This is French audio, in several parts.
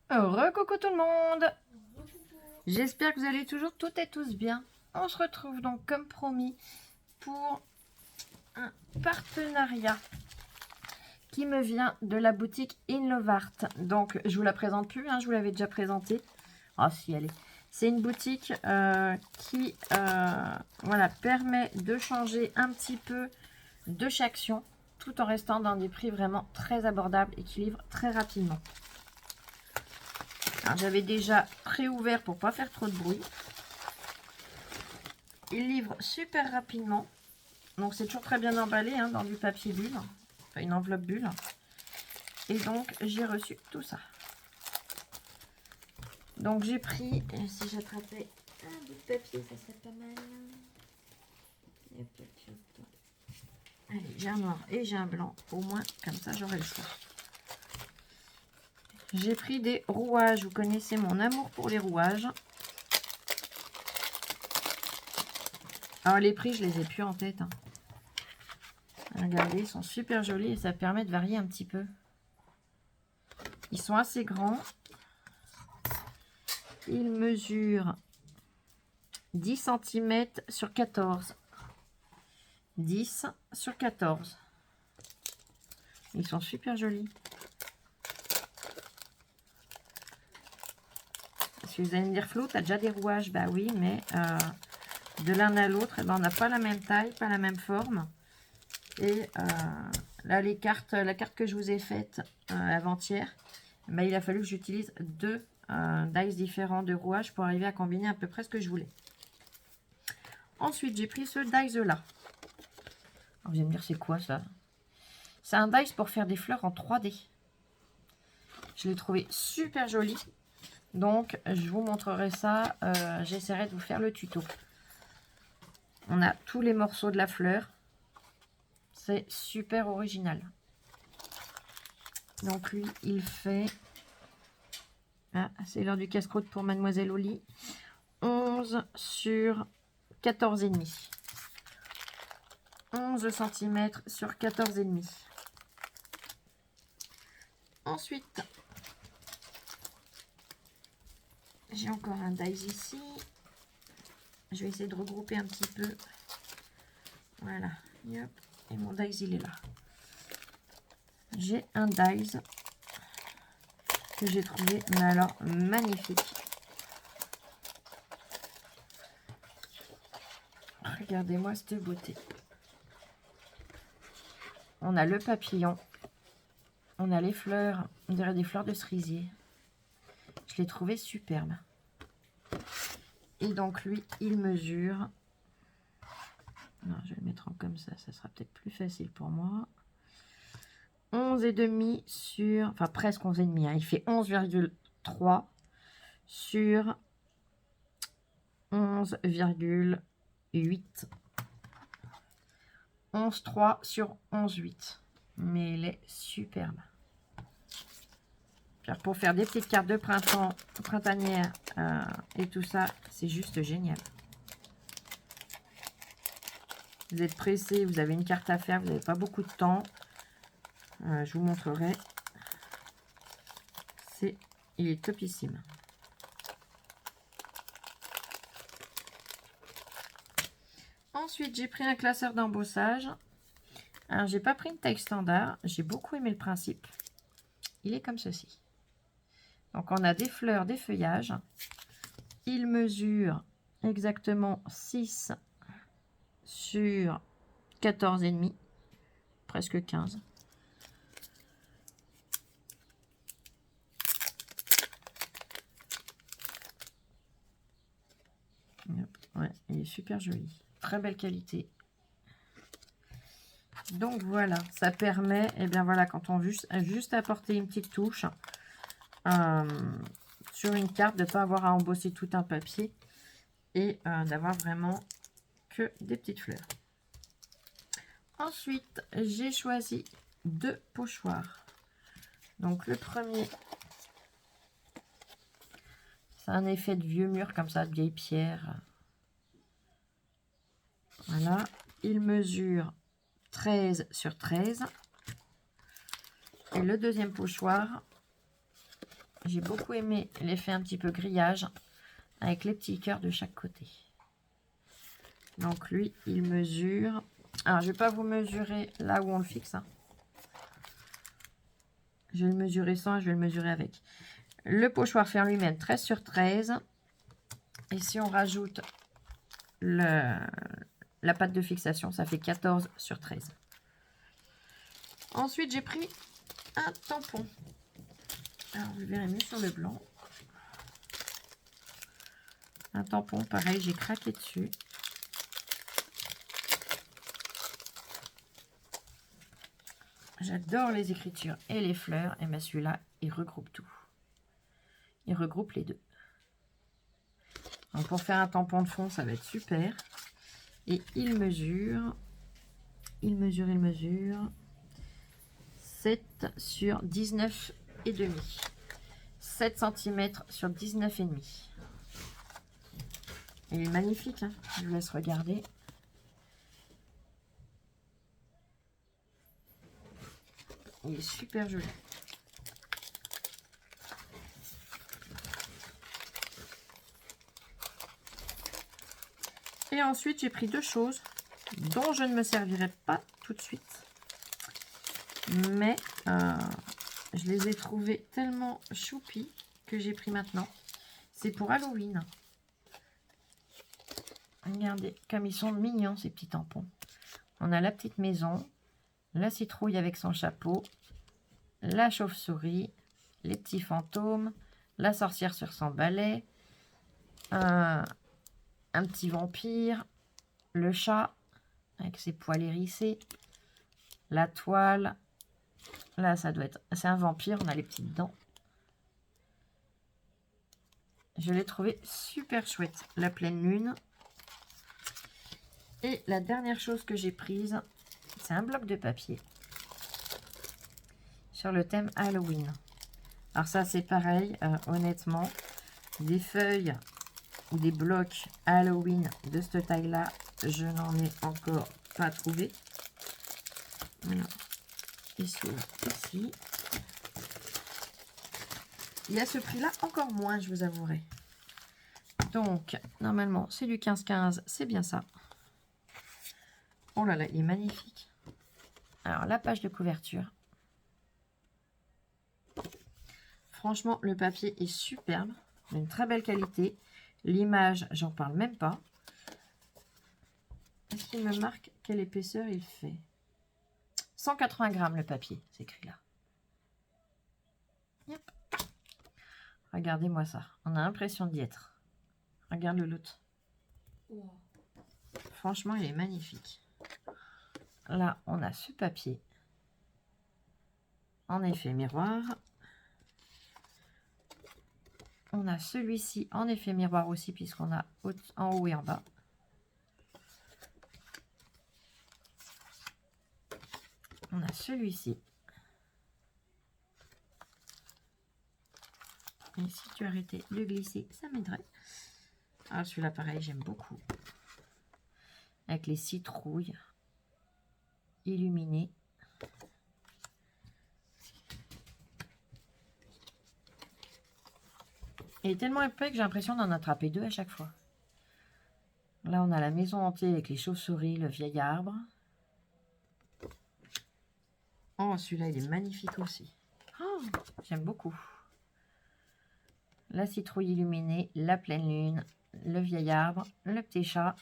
Coucou tout le monde. J'espère que vous allez toujours toutes et tous bien. On se retrouve donc comme promis pour un partenariat qui me vient de la boutique Inlovart. Donc je vous la présente plus, je vous l'avais déjà présentée. Ah si, elle est. C'est une boutique qui voilà, permet de changer un petit peu de chaque action tout en restant dans des prix vraiment très abordables et qui livrent très rapidement. J'avais déjà préouvert pour pas faire trop de bruit. Il livre super rapidement. Donc c'est toujours très bien emballé dans du papier bulle. Enfin une enveloppe bulle. Et donc j'ai reçu tout ça. Donc j'ai pris, si j'attrapais un bout de papier, ça serait pas mal. Allez, j'ai un noir et j'ai un blanc. Au moins, comme ça j'aurai le choix. J'ai pris des rouages. Vous connaissez mon amour pour les rouages. Alors les prix, je les ai plus en tête. Regardez, ils sont super jolis et ça permet de varier un petit peu. Ils sont assez grands. Ils mesurent 10 cm sur 14. 10 sur 14. Ils sont super jolis. Si vous allez me dire, Flo, tu as déjà des rouages? Bah oui, mais de l'un à l'autre, on n'a pas la même taille, pas la même forme. Et là, la carte que je vous ai faite avant-hier, il a fallu que j'utilise deux dies différents de rouage pour arriver à combiner à peu près ce que je voulais. Ensuite, j'ai pris ce dies là. Alors, vous allez me dire, c'est quoi ça? C'est un dies pour faire des fleurs en 3D. Je l'ai trouvé super joli. Donc, je vous montrerai ça. J'essaierai de vous faire le tuto. On a tous les morceaux de la fleur. C'est super original. Donc, lui, il fait... Ah, c'est l'heure du casse-croûte pour Mademoiselle Oli. 11 sur 14,5. 11 cm sur 14,5. Ensuite, j'ai encore un dies ici. Je vais essayer de regrouper un petit peu. Voilà. Yep. Et mon dies, il est là. J'ai un dies que j'ai trouvé, mais alors, magnifique. Regardez-moi cette beauté. On a le papillon. On a les fleurs. On dirait des fleurs de cerisier. Je l'ai trouvé superbe. Et donc, lui, il mesure... Non, je vais le mettre en comme ça. Ça sera peut-être plus facile pour moi. 11,5 sur... Enfin, presque 11,5. Il fait 11,3 sur 11,8. 11,3 sur 11,8. Mais il est superbe. Pour faire des petites cartes de printemps, printanières et tout ça, c'est juste génial. Vous êtes pressé, vous avez une carte à faire, vous n'avez pas beaucoup de temps. Je vous montrerai. Il est topissime. Ensuite, j'ai pris un classeur d'embossage. Alors, j'ai pas pris une taille standard. J'ai beaucoup aimé le principe. Il est comme ceci. Donc, on a des fleurs, des feuillages. Il mesure exactement 6 sur 14,5. Presque 15. Ouais, il est super joli. Très belle qualité. Donc voilà, ça permet, et bien voilà, quand on juste apporter une petite touche sur une carte, de ne pas avoir à embosser tout un papier et d'avoir vraiment que des petites fleurs. Ensuite, j'ai choisi deux pochoirs. Donc le premier, c'est un effet de vieux mur comme ça, de vieille pierre. Voilà, il mesure 13 sur 13. Et le deuxième pochoir, J'ai beaucoup aimé l'effet un petit peu grillage avec les petits cœurs de chaque côté. Donc lui, il mesure... Alors, je ne vais pas vous mesurer là où on le fixe. Hein. Je vais le mesurer sans et je vais le mesurer avec. Le pochoir fait en lui-même 13 sur 13. Et si on rajoute la pâte de fixation, ça fait 14 sur 13. Ensuite, j'ai pris un tampon. Alors, vous le verrez mieux sur le blanc. Un tampon, pareil, j'ai craqué dessus. J'adore les écritures et les fleurs. Et bien celui-là, il regroupe tout. Il regroupe les deux. Donc pour faire un tampon de fond, ça va être super. Et il mesure 7 sur 19 et demi. 7 cm sur 19 et demi. Il est magnifique, hein, je vous laisse regarder. Il est super joli. Et ensuite, j'ai pris deux choses dont je ne me servirai pas tout de suite. Mais je les ai trouvées tellement choupies que j'ai pris maintenant. C'est pour Halloween. Regardez comme ils sont mignons ces petits tampons. On a la petite maison, la citrouille avec son chapeau, la chauve-souris, les petits fantômes, la sorcière sur son balai, un petit vampire, le chat avec ses poils hérissés, la toile. Là, ça doit être... C'est un vampire, on a les petites dents. Je l'ai trouvé super chouette. La pleine lune. Et la dernière chose que j'ai prise, c'est un bloc de papier sur le thème Halloween. Alors ça, c'est pareil, honnêtement, des feuilles ou des blocs Halloween de cette taille-là, je n'en ai encore pas trouvé. Voilà. Il s'ouvre ici. Il y a ce prix-là encore moins, je vous avouerai. Donc, normalement, c'est du 15-15, c'est bien ça. Oh là là, il est magnifique. Alors, la page de couverture. Franchement, le papier est superbe, d'une très belle qualité. L'image, j'en parle même pas. Est-ce qu'il me marque quelle épaisseur il fait? 180 grammes le papier, c'est écrit là. Yep. Regardez-moi ça. On a l'impression d'y être. Regarde le lot. Wow. Franchement, il est magnifique. Là, on a ce papier. En effet miroir. On a celui-ci en effet miroir aussi, puisqu'on a en haut et en bas. On a celui-ci. Et si tu arrêtais de glisser, ça m'aiderait. Alors celui-là, pareil, j'aime beaucoup. Avec les citrouilles illuminées. Il est tellement épais que j'ai l'impression d'en attraper deux à chaque fois. Là, on a la maison hantée avec les chauves-souris, le vieil arbre. Oh, celui-là, il est magnifique aussi. Oh, j'aime beaucoup. La citrouille illuminée, la pleine lune, le vieil arbre, le petit chat,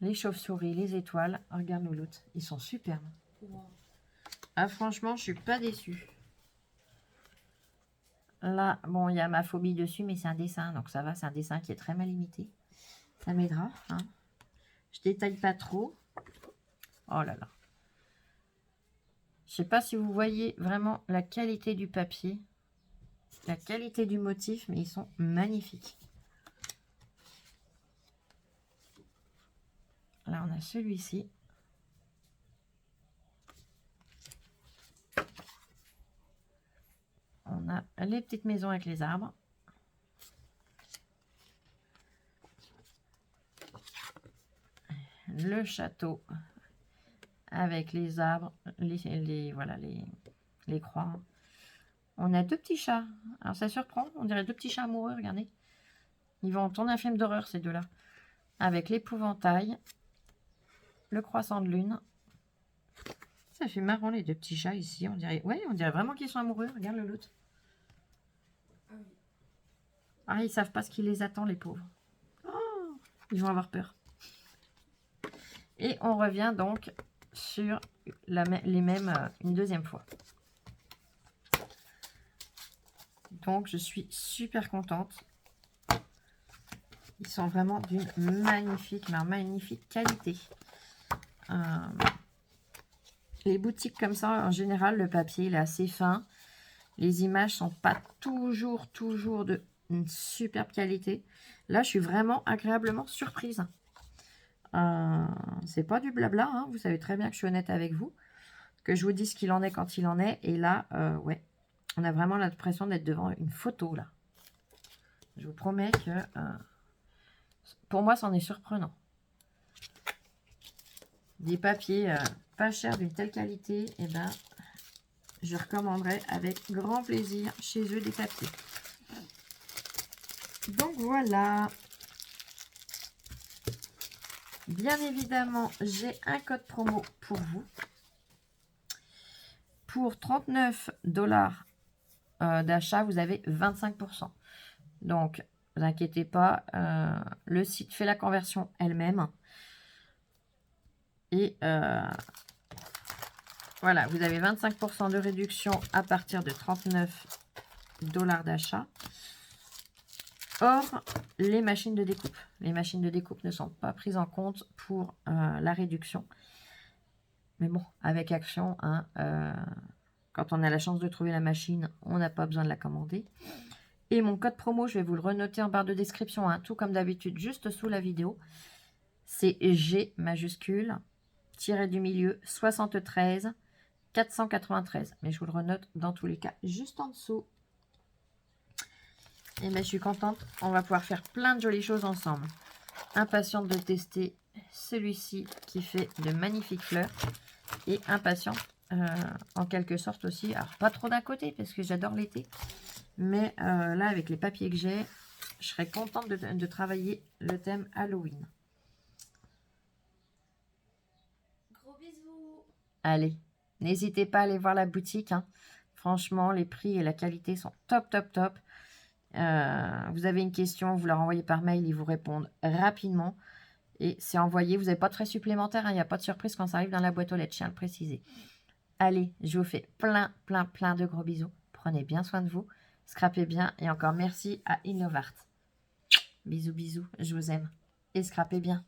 les chauves-souris, les étoiles. Oh, regarde nous l'autre, ils sont superbes. Wow. Ah, franchement, je suis pas déçue. Là, bon, il y a ma phobie dessus, mais c'est un dessin, donc ça va, c'est un dessin qui est très mal imité. Ça m'aidera, hein. Je détaille pas trop. Oh là là. Je sais pas si vous voyez vraiment la qualité du papier, la qualité du motif, mais ils sont magnifiques. Là, on a celui-ci. On a les petites maisons avec les arbres. Le château avec les arbres, voilà, les croix. On a deux petits chats. Alors ça surprend, on dirait deux petits chats amoureux, regardez. Ils vont tourner un film d'horreur ces deux-là. Avec l'épouvantail, le croissant de lune. Ça fait marrant les deux petits chats ici. On dirait, ouais, on dirait vraiment qu'ils sont amoureux. Regarde le l'autre. Ah, ils savent pas ce qui les attend, les pauvres. Oh, ils vont avoir peur. Et on revient donc sur les mêmes une deuxième fois. Donc, je suis super contente. Ils sont vraiment d'une magnifique qualité. Les boutiques comme ça, en général, le papier il est assez fin. Les images sont pas toujours de superbe qualité. Là, je suis vraiment agréablement surprise. C'est pas du blabla, hein. Vous savez très bien que je suis honnête avec vous. Que je vous dis ce qu'il en est quand il en est. Et là, ouais, on a vraiment l'impression d'être devant une photo, là. Je vous promets que, pour moi, c'en est surprenant. Des papiers pas chers d'une telle qualité, et ben, je recommanderais avec grand plaisir chez eux des papiers. Donc voilà. Bien évidemment, j'ai un code promo pour vous. Pour 39 $ d'achat, vous avez 25%. Donc, ne vous inquiétez pas, le site fait la conversion elle-même. Et voilà, vous avez 25% de réduction à partir de 39 $ d'achat. Or, les machines de découpe. Les machines de découpe ne sont pas prises en compte pour la réduction. Mais bon, avec Action, hein, quand on a la chance de trouver la machine, on n'a pas besoin de la commander. Et mon code promo, je vais vous le renoter en barre de description, hein, tout comme d'habitude, juste sous la vidéo. C'est G majuscule, tiré du milieu, 73 493. Mais je vous le renote dans tous les cas, juste en dessous. Et bien, je suis contente. On va pouvoir faire plein de jolies choses ensemble. Impatiente de tester celui-ci qui fait de magnifiques fleurs. Et impatiente, en quelque sorte aussi. Alors, pas trop d'un côté, parce que j'adore l'été. Mais là, avec les papiers que j'ai, je serais contente de travailler le thème Halloween. Gros bisous. Allez, n'hésitez pas à aller voir la boutique, hein. Franchement, les prix et la qualité sont top. Vous avez une question, vous leur envoyez par mail, ils vous répondent rapidement. Et c'est envoyé, vous n'avez pas de frais supplémentaires, hein, il n'y a pas de surprise quand ça arrive dans la boîte aux lettres, je tiens à le préciser. Allez, je vous fais plein de gros bisous. Prenez bien soin de vous, scrapez bien et encore merci à Innovart. Bisous, je vous aime. Et scrapez bien.